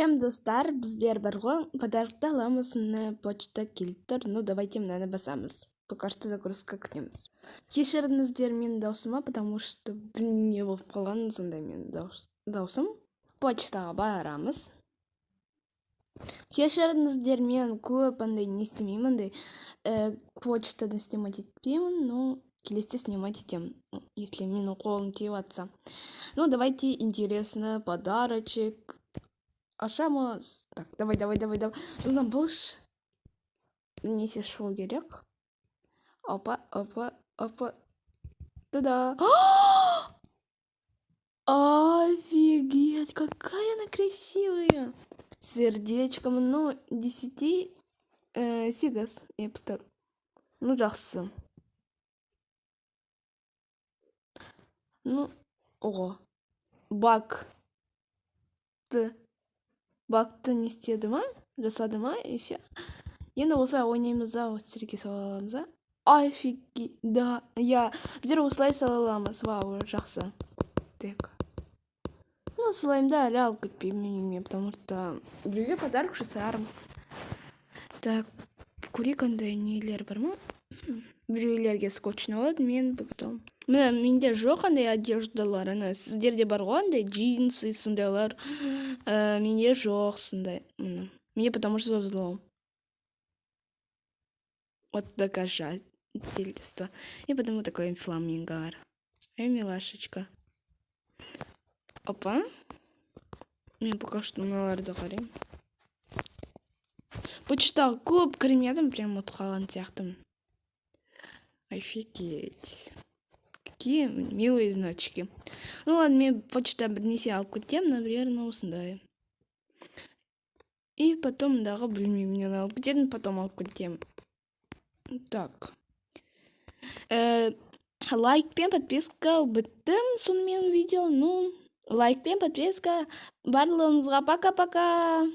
Достар, біздер бар ғой, подарокты аламыз, міне почта келіп тұр. Ну, давайте мынаны басамыз. Пока что загрузка күтеміз. Кешіріңіздер менің даусыма, потому что не болып қалған сондай менің даусым. Почтаға барамыз. Кешіріңіздер мен көп андай не істемеймін, почтадан снимать етпеймін, но келесте снимать етемін, если менің қолым тиіп жатса. Ну, давайте интересно, подарочек. Ашамыз. Так, давай. Нужно больше. Несе шоу керек. Опа. Та-да. Офигеть, какая она красивая. Сердечком, ну, 10 сигас. Я поставлю. Ну, жақсы. Ну, ого. Бакты не істеді ма? Жасады ма? И все. Енді осылай ойнаймыз да, осылай салаламыз да. Офигеть, да, біздер осылай салаламыз. Вау, жақсы. Так. Ну, осылайымды әлі алып кетпеймін, потому что біреуге подарок жасарым. Так, көрейік қандай нелер бар ма? Біреулерге скотчын алады, мен потом. Менде жоқ андай одеждалар, сіздерде бар ғой андай джинсы, сондайлар. Менде жоқ сондай. Мне потому что зло. Вот доказательство. И потому такой фламингар. Милашечка. Опа. Мен пока что мыналарды қараймын. Почтаға көп кірмедім, прям ұмытып қалған сияқтымын. Офигеть. Какие милые значки. Ну ладно, мен почта бірнесе алып кетем, наверное, осындай. И потом дағы білмеймін, мен алып кетемін, потом алып кетем. Так. Лайк пен подписка біттім сонымен видео. Ну, лайк пен подписка. Барлығыңызға пока-пока.